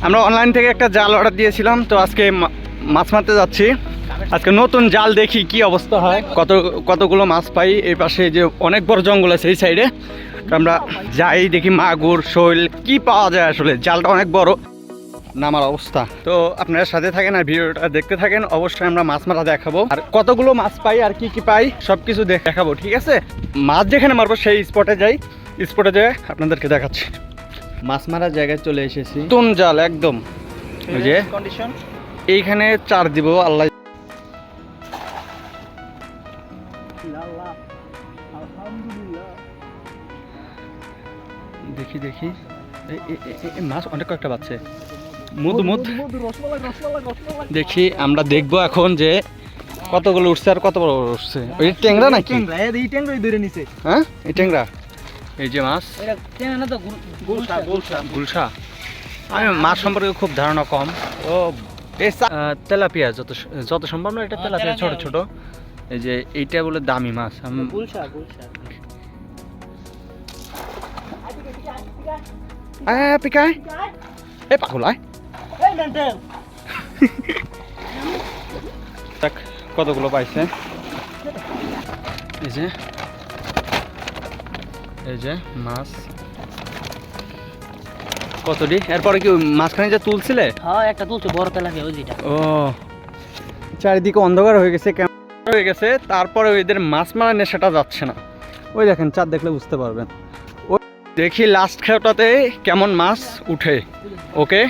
আমরা অনলাইন থেকে একটা জাল অর্ডার দিয়েছিলাম, তো আজকে মাছ মারতে যাচ্ছি। আজকে নতুন জাল দেখি কি অবস্থা হয়, কতগুলো মাছ পাই। এই পাশে যে অনেক বড় জঙ্গল আছে এই সাইডে, তো আমরা যাই দেখি মাগুর শৈল কি পাওয়া যায়। আসলে জালটা অনেক বড়, নামার অবস্থা। তো আপনারা সাথে থাকেন আর ভিডিওটা দেখতে থাকেন। অবশ্যই আমরা মাছ মারা দেখাবো, আর কতগুলো মাছ পাই আর কি কি পাই সবকিছু দেখাবো, ঠিক আছে? মাছ যেখানে মারবো সেই স্পটে যাই, স্পটে যেয়ে আপনাদেরকে দেখাচ্ছি। মাছ মারার জায়গায় চলে এসেছি, নতুন জাল একদম। ওই যে কন্ডিশন, এইখানে চার দিব আল্লাহ। দেখি দেখি মাছ অনেক কয়েকটা বাচ্চা দেখি। আমরা দেখবো এখন যে কতগুলো উঠছে আর কত বড় উঠছে। ওই ট্যাংরা নাকি? হ্যাঁ এই ট্যাংরা, এই যে মাছ গুলশা। আমি মাছ সম্পর্কে খুব ধারণা কম। ও তেলাপিয়া, যত সম্ভব না এটা তেলাপিয়া, ছোট ছোট। এই যে এইটা বলে দামি মাছ। পিকাই এ পাগল কতগুলো পাইছে। এই যে মাছ কতটি। এরপরে কি মাঝখানে যে তুলছিলে? হ্যাঁ একটা তুলছে, বড় তেলাপিয়া ওই যেটা। ও চারিদিকে অন্ধকার হয়ে গেছে, কেমন হয়ে গেছে। তারপরে ওইদের মাছ মারা নেশাটা যাচ্ছে না। ওই দেখেন চাঁদ দেখলে বুঝতে পারবেন। ওই দেখি লাস্ট খেয়াটাতে কেমন মাছ উঠে। ওকে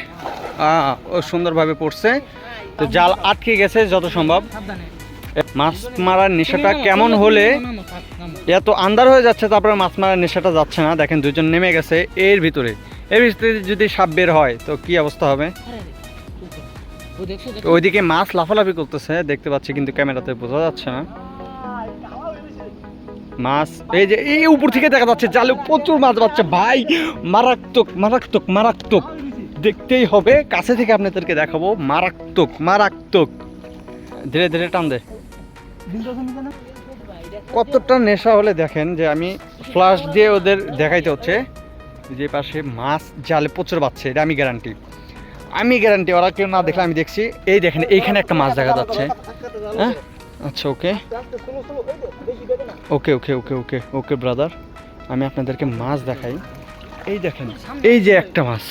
ও সুন্দরভাবে পড়ছে, তো জাল আটকে গেছে যত সম্ভব। মাছ মারার নেশাটা কেমন হলে এত আন্ধার হয়ে যাচ্ছে, তারপরে মাছ মারার নেশাটা যাচ্ছে না। দেখেন দুজন নেমে গেছে এর ভিতরে যদি সাপ বের হয় তো কি অবস্থা হবে। ওইদিকে মাছ লাফালাফি করতেছে দেখতে পাচ্ছি, কিন্তু ক্যামেরাতে বোঝা যাচ্ছে না। মাছ এই যে এই উপর থেকে দেখা যাচ্ছে, জালে প্রচুর মাছ বাচ্চা ভাই, মারাত্মক মারাত্মক মারাত্মক। দেখতেই হবে, কাছে থেকে আপনাদেরকে দেখাবো। মারাত্মক মারাত্মক। ধীরে ধীরে টান দে। কতটা নেশা হলে দেখেন যে আমি ফ্ল্যাশ দিয়ে ওদের দেখাইতে হচ্ছে যে পাশে মাছ জালে প্রচুর বাচ্চা। এটা আমি গ্যারান্টি, ওরা কেউ না দেখলে আমি দেখছি। এই দেখেন এইখানে একটা মাছ দেখা যাচ্ছে। হ্যাঁ আচ্ছা ওকে ওকে ওকে ওকে ওকে ওকে ব্রাদার, আমি আপনাদেরকে মাছ দেখাই। এই দেখেন এই যে একটা মাছ।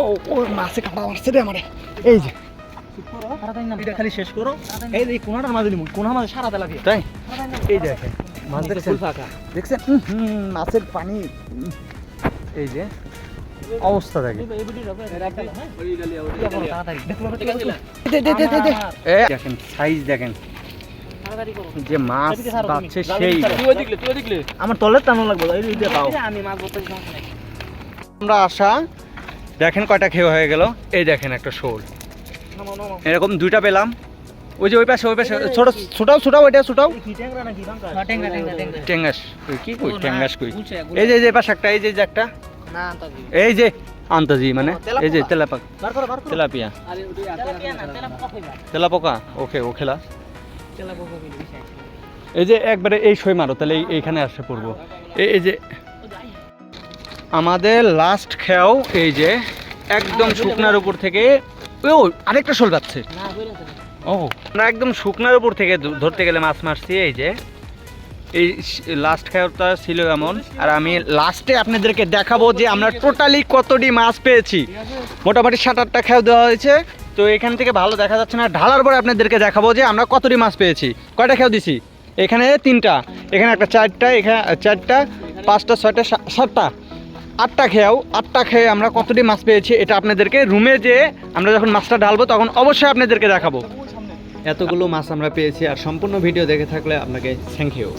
ও ও মাছে কাটা মারছে রে আমারে। এই যে খালি শেষ করো। এই যে কোনাটার মাঝে কোনা মাঝে সারা তেলাপিয়া তাই। এই দেখেন মাছ দেখছেন, দেখছেন মাছের পানি। এই যে অবস্থা দেখেন, দেখেন সাইজ দেখেন যে মাছ বাচ্ছে সেই। আমার তলের টানো লাগবে। আমরা আসা দেখেন কয়টা খেয়ে হয়ে গেল। এই দেখেন একটা শোল, এরকম দুইটা পেলাম। ওই যে ওই পাশে ছোট ছোটাও ওইটা ছোটাও টেঙ্গাস কি কই, টেঙ্গাস কই। এই যে পাশে একটা, এই যে একটা, এই যে আন্তাজি মানে এই যে তেলাপিয়া তেলাপোকা। ওকে ও খেলা। এই যে একবারে এই সই মারো তাহলে এইখানে আসে পড়বো। এই যে আমাদের লাস্ট খেয়াও, এই যে একদম শুকনার উপর থেকে। ও আরেকটা শোল যাচ্ছে। ও আমরা একদম শুকনার উপর থেকে ধরতে গেলে মাছ মারছি। এই যে এই লাস্ট খেয়াটা ছিল এমন। আর আমি লাস্টে আপনাদেরকে দেখাবো যে আমরা টোটালি কতটি মাছ পেয়েছি। মোটামুটি 7-8টা খেয়াও দেওয়া হয়েছে, তো এখান থেকে ভালো দেখা যাচ্ছে না। ঢালার পরে আপনাদেরকে দেখাবো যে আমরা কতটি মাছ পেয়েছি। কয়টা খেয়াও দিছি? এখানে 3টা, এখানে একটা 4টা, এখানে 4টা 5টা 6টা 7টা 8টা খেয়াও। 8টা খেয়ে আমরা কতটি মাছ পেয়েছি এটা আপনাদেরকে রুমে যেয়ে আমরা যখন মাছটা ঢালবো তখন অবশ্যই আপনাদেরকে দেখাবো। এতগুলো মাছ আমরা পেয়েছি, আর সম্পূর্ণ ভিডিও দেখে থাকলে আপনাকে থ্যাংক ইউ।